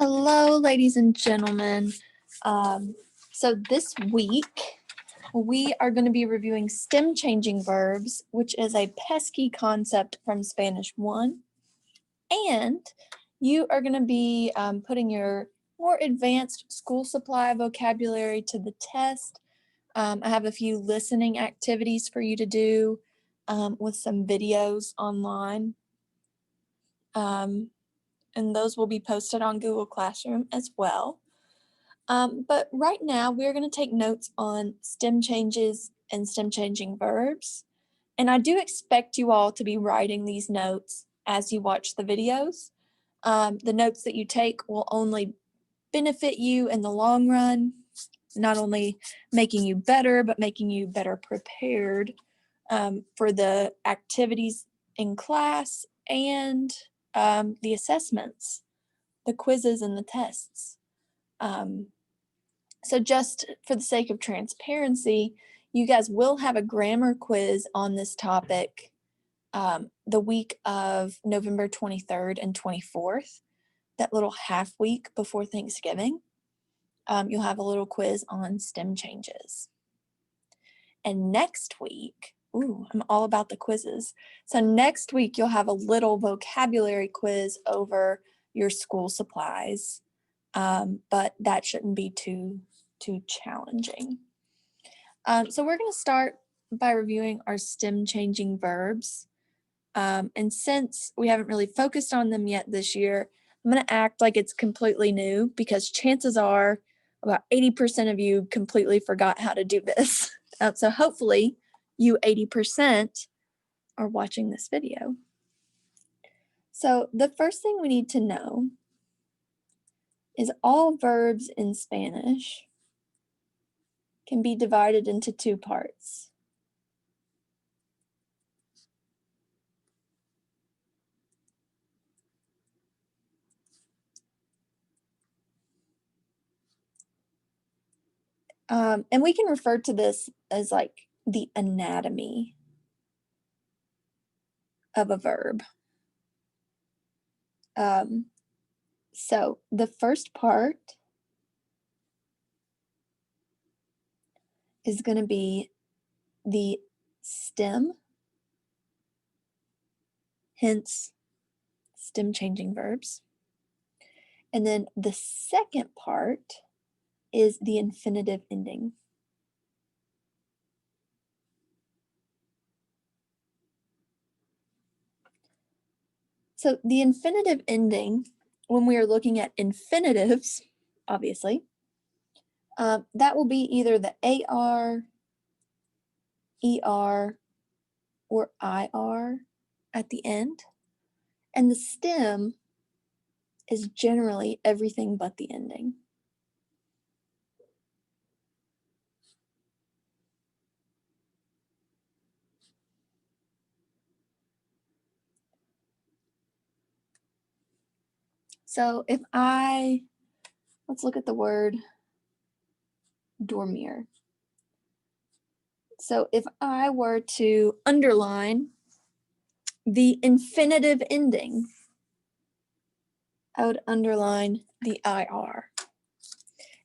Hello, ladies and gentlemen. So this week, we are going to be reviewing stem changing verbs, which is a pesky concept from Spanish 1. And you are going to be putting your more advanced school supply vocabulary to the test. I have a few listening activities for you to do with some videos online. And those will be posted on Google Classroom as well. But right now, we're going to take notes on stem changes and stem changing verbs. And I do expect you all to be writing these notes as you watch the videos. The notes that you take will only benefit you in the long run, not only making you better, but making you better prepared for the activities in class and the assessments, the quizzes and the tests. So just for the sake of transparency, you guys will have a grammar quiz on this topic the week of November 23rd and 24th, that little half week before Thanksgiving. You'll have a little quiz on stem changes. And next week, I'm all about the quizzes. So next week, you'll have a little vocabulary quiz over your school supplies, but that shouldn't be too challenging. So we're going to start by reviewing our stem changing verbs. And since we haven't really focused on them yet this year, I'm going to act like it's completely new because chances are about 80% of you completely forgot how to do this. So hopefully you 80% are watching this video. So the first thing we need to know is all verbs in Spanish can be divided into two parts. And we can refer to this as like the anatomy of a verb. So the first part is going to be the stem, hence stem changing verbs. And then the second part is the infinitive ending. So the infinitive ending, when we are looking at infinitives, obviously, that will be either the AR, ER, or IR at the end. And the stem is generally everything but the ending. So let's look at the word dormir. So if I were to underline the infinitive ending, I would underline the IR.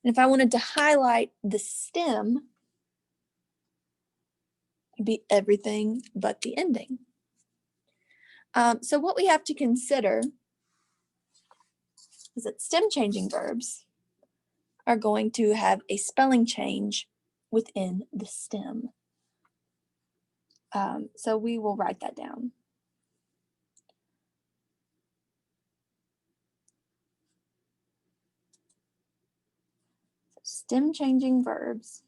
And if I wanted to highlight the stem, it'd be everything but the ending. So what we have to consider is that stem changing verbs are going to have a spelling change within the stem. So we will write that down. So stem changing verbs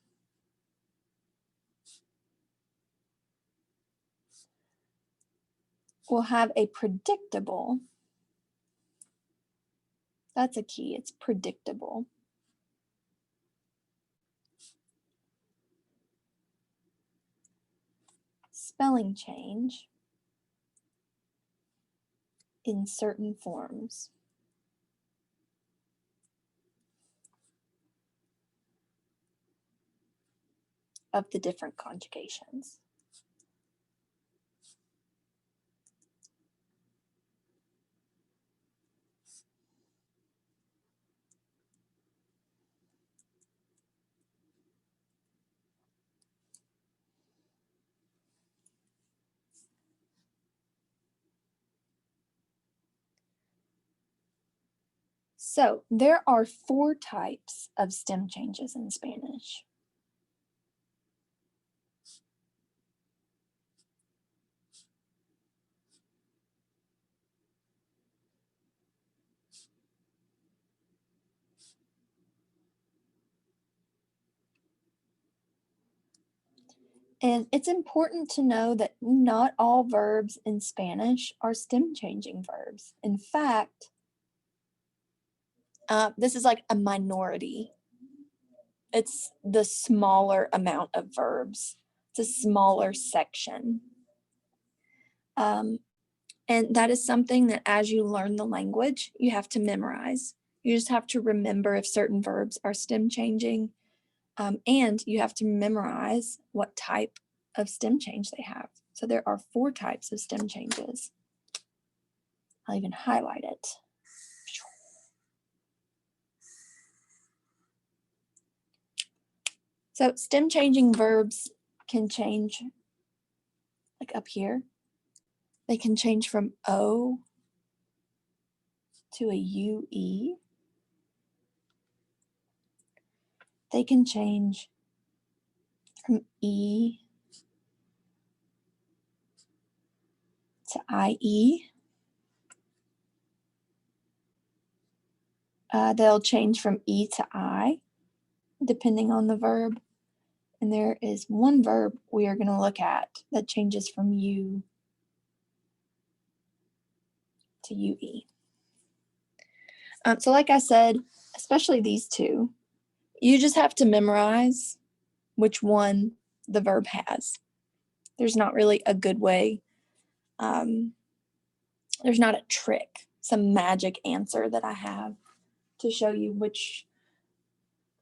will have a predictable, that's a key, it's predictable. Spelling change in certain forms. Of the different conjugations. So there are 4 types of stem changes in Spanish. And it's important to know that not all verbs in Spanish are stem changing verbs. In fact, this is like a minority. It's the smaller amount of verbs. It's a smaller section. And that is something that as you learn the language, you have to memorize. You just have to remember if certain verbs are stem changing. And you have to memorize what type of stem change they have. So there are 4 types of stem changes. I'll even highlight it. So stem changing verbs can change, like up here, they can change from O to a UE. They can change from E to IE. They'll change from E to I, depending on the verb. And there is one verb we are going to look at that changes from U to UE. So like I said, especially these 2, you just have to memorize which one the verb has. There's not really a good way. There's not a trick, some magic answer that I have to show you which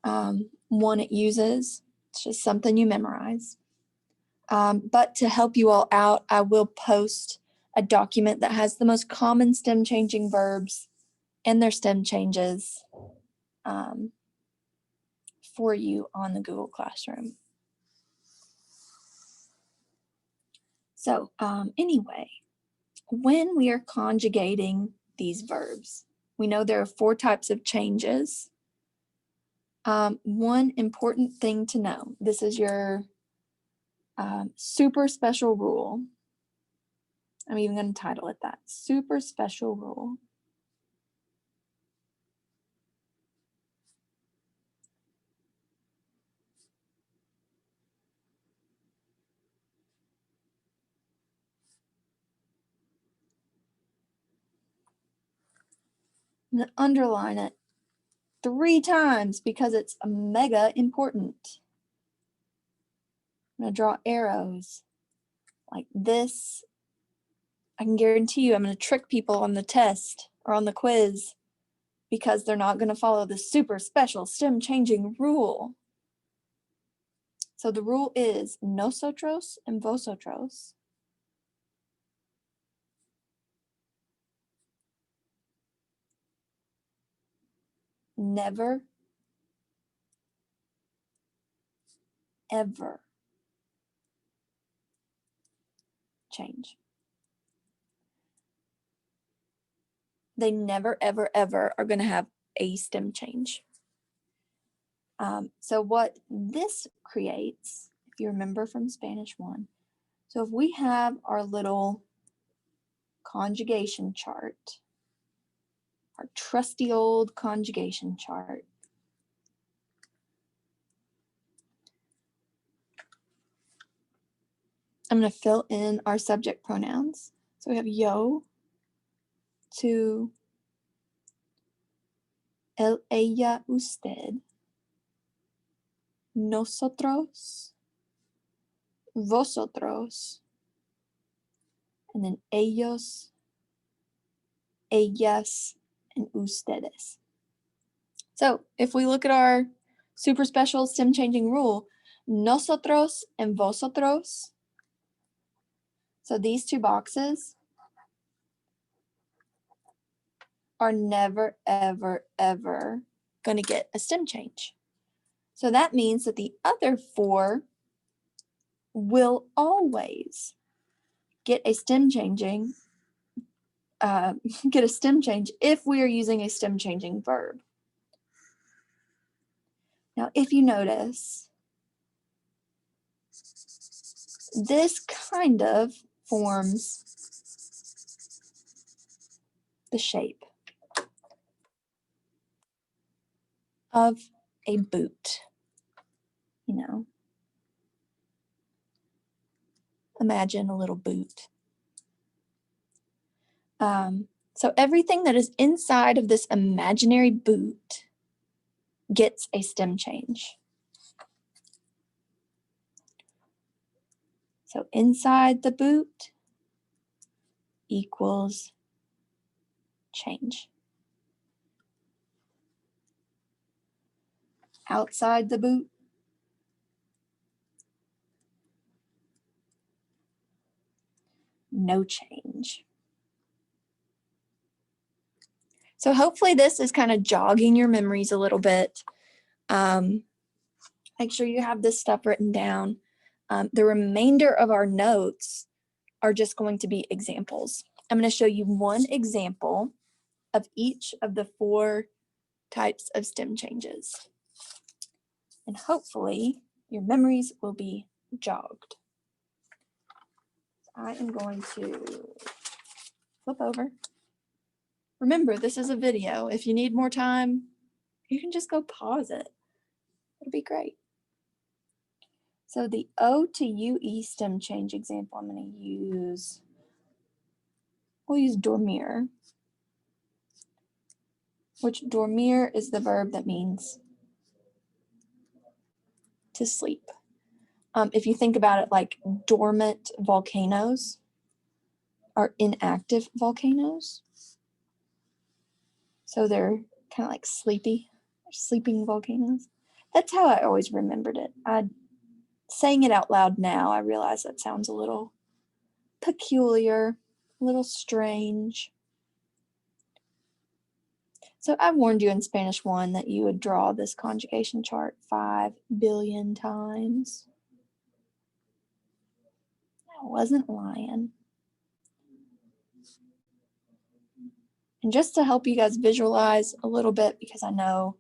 one it uses. It's just something you memorize. But to help you all out, I will post a document that has the most common stem changing verbs and their stem changes for you on the Google Classroom. So anyway, when we are conjugating these verbs, we know there are 4 types of changes. One important thing to know, this is your super special rule. I'm even going to title it that, super special rule. I'm going to underline it 3 times because it's mega important. I'm going to draw arrows like this. I can guarantee you I'm going to trick people on the test or on the quiz because they're not going to follow the super special stem changing rule. So the rule is nosotros and vosotros. Never, ever change. They never, ever, ever are going to have a stem change. So what this creates, if you remember from Spanish 1, so if we have our little conjugation chart, our trusty old conjugation chart, I'm going to fill in our subject pronouns. So we have yo, tú, él, ella, usted, nosotros, vosotros, and then ellos, ellas, and ustedes. So if we look at our super special stem changing rule, nosotros and vosotros, so these 2 boxes are never, ever, ever going to get a stem change. So that means that the other 4 will always get a stem changing get a stem change if we are using a stem changing verb. Now, if you notice, this kind of forms the shape of a boot, you know. Imagine a little boot. So everything that is inside of this imaginary boot gets a stem change. So inside the boot equals change. Outside the boot no change. So hopefully this is kind of jogging your memories a little bit. Make sure you have this stuff written down. The remainder of our notes are just going to be examples. I'm going to show you one example of each of the 4 types of stem changes. And hopefully your memories will be jogged. I am going to flip over. Remember, this is a video. If you need more time, you can just go pause it. It'll be great. So the O to UE stem change example I'm going to use, we'll use dormir, which dormir is the verb that means to sleep. If you think about it, like dormant volcanoes are inactive volcanoes. So they're kind of like sleeping volcanoes. That's how I always remembered it. Saying it out loud now, I realize that sounds a little peculiar, a little strange. So I warned you in Spanish 1 that you would draw this conjugation chart 5 billion times. I wasn't lying. And just to help you guys visualize a little bit, because I know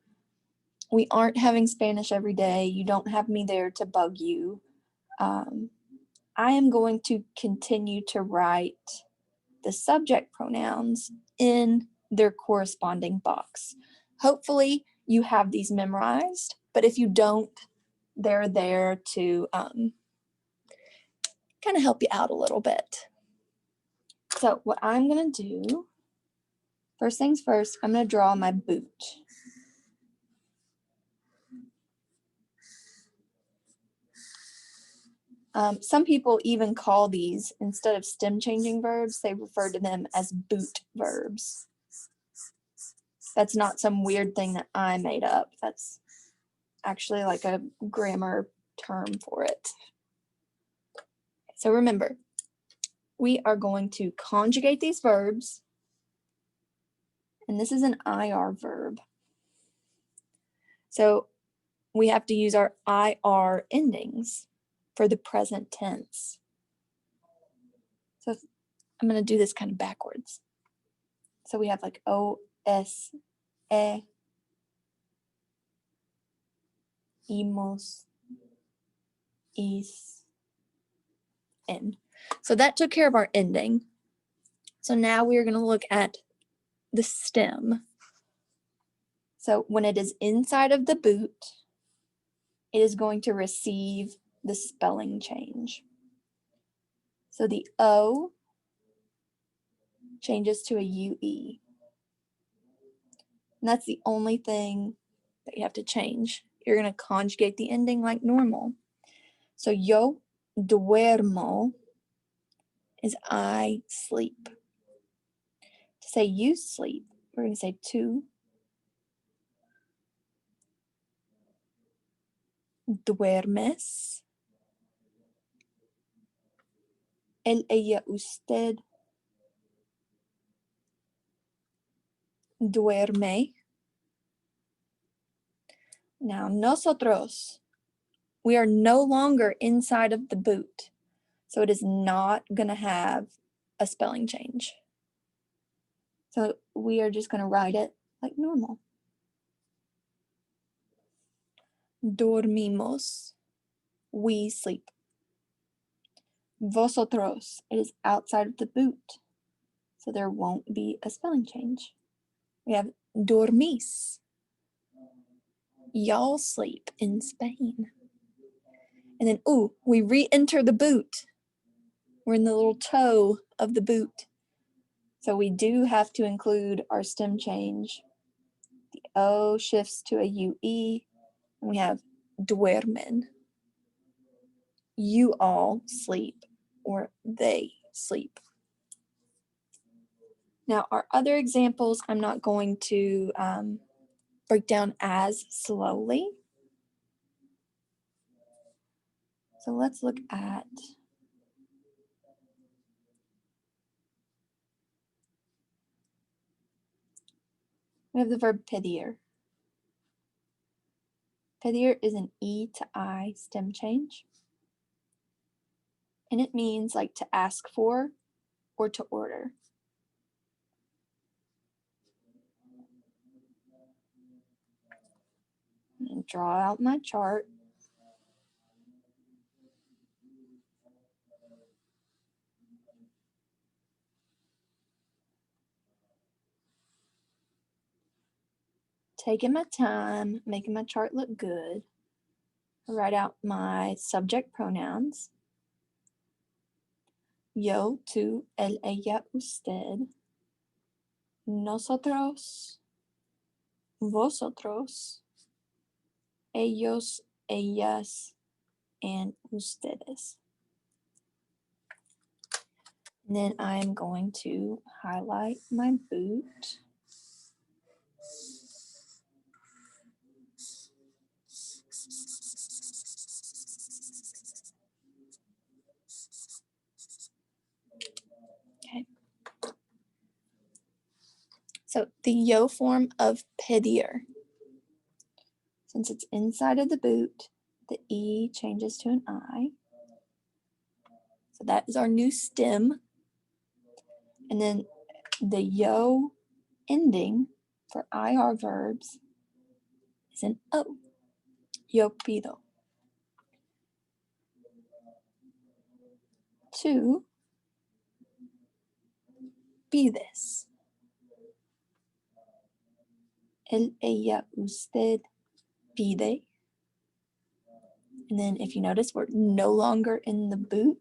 we aren't having Spanish every day, you don't have me there to bug you, I am going to continue to write the subject pronouns in their corresponding box. Hopefully you have these memorized, but if you don't, they're there to kind of help you out a little bit. So what I'm going to do, first things first, I'm going to draw my boot. Some people even call these, instead of stem changing verbs, they refer to them as boot verbs. That's not some weird thing that I made up. That's actually like a grammar term for it. So remember, we are going to conjugate these verbs, and this is an IR verb. So we have to use our IR endings for the present tense. So I'm going to do this kind of backwards. So we have like O, S, E, imos, is, en. So that took care of our ending. So now we are going to look at the stem. So when it is inside of the boot, it is going to receive the spelling change. So the O changes to a UE. And that's the only thing that you have to change. You're going to conjugate the ending like normal. So yo duermo is I sleep. To say you sleep, we're going to say tú duermes. Él, ella, usted duerme. Now, nosotros, we are no longer inside of the boot. So it is not going to have a spelling change. So we are just going to write it like normal. Dormimos. We sleep. Vosotros. It is outside of the boot. So there won't be a spelling change. We have dormís. Y'all sleep in Spain. And then, we re-enter the boot. We're in the little toe of the boot. So we do have to include our stem change. The O shifts to a UE. And we have duermen. You all sleep, or they sleep. Now, our other examples, I'm not going to break down as slowly. So let's look at we have the verb pedir. Pedir is an E to I stem change. And it means like to ask for or to order. And draw out my chart. Taking my time, making my chart look good. I write out my subject pronouns. Yo, tú, él, ella, usted. Nosotros, vosotros, ellos, ellas, and ustedes. And then I'm going to highlight my boot. Okay. So the yo form of pedir. Since it's inside of the boot, the E changes to an I. So that is our new stem. And then the yo ending for IR verbs is an O. Yo pido. Tú pides. Él, ella, usted pide. And then if you notice, we're no longer in the boot.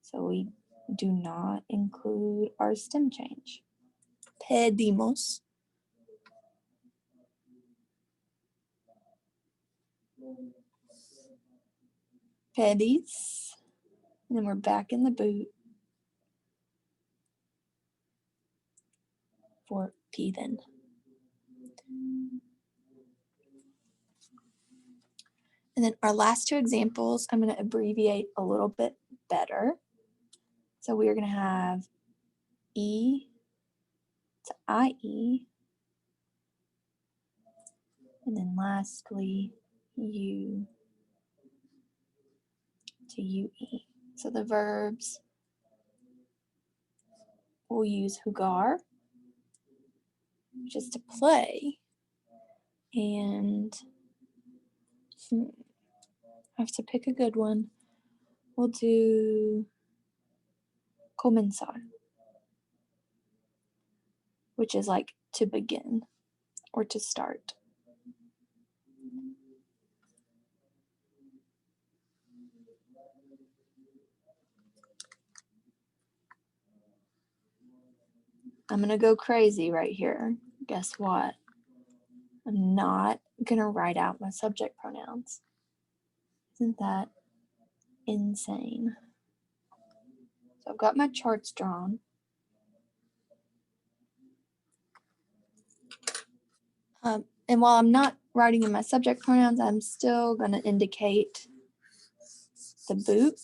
So we do not include our stem change. Pedimos. Pedis. And then we're back in the boot for piden. And then our last two examples, I'm going to abbreviate a little bit better. So we are going to have E to IE. And then lastly, U to UE. So the verbs, we'll use jugar, which is to play. And I have to pick a good one. We'll do comenzar, which is like to begin or to start. I'm going to go crazy right here. Guess what? I'm not going to write out my subject pronouns. Isn't that insane? So I've got my charts drawn. And while I'm not writing in my subject pronouns, I'm still going to indicate the boot.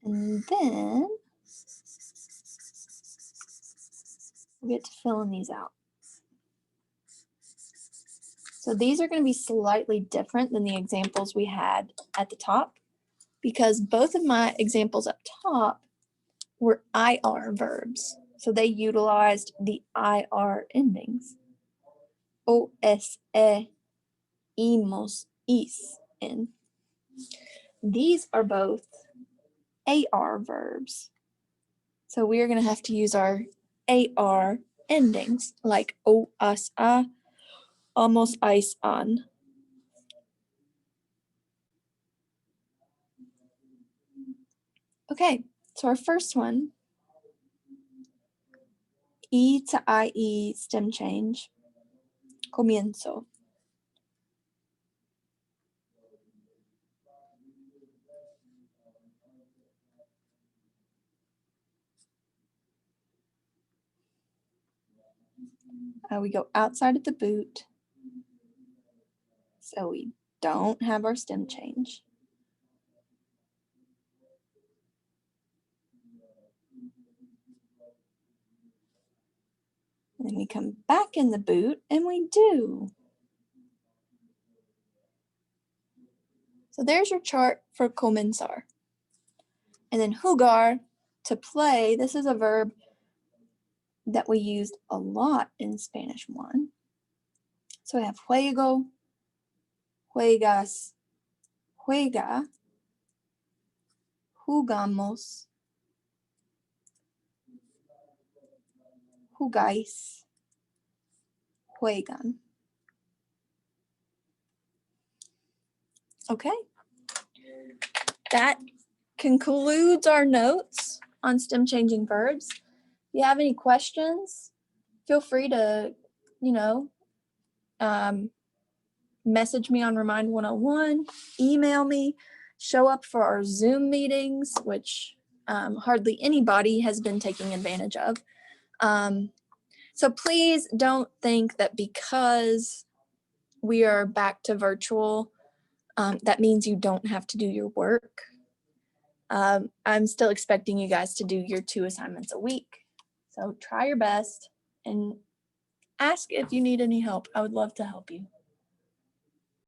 And then we'll get to filling these out. So these are going to be slightly different than the examples we had at the top, because both of my examples up top were IR verbs. So they utilized the IR endings. Os, imos, is, in. These are both AR verbs. So we are going to have to use our AR endings, like o, as, a, amos, ais, an. Okay, so our first one, E to IE stem change, comienzo. We go outside of the boot, so we don't have our stem change. And then we come back in the boot and we do. So there's your chart for comenzar. And then jugar, to play, this is a verb that we used a lot in Spanish 1. So we have juego, juegas, juega, jugamos, jugáis, juegan. Okay, that concludes our notes on stem changing verbs. If you have any questions, feel free to, message me on Remind 101, email me, show up for our Zoom meetings, which hardly anybody has been taking advantage of. So please don't think that because we are back to virtual, that means you don't have to do your work. I'm still expecting you guys to do your 2 assignments a week. So try your best and ask if you need any help. I would love to help you.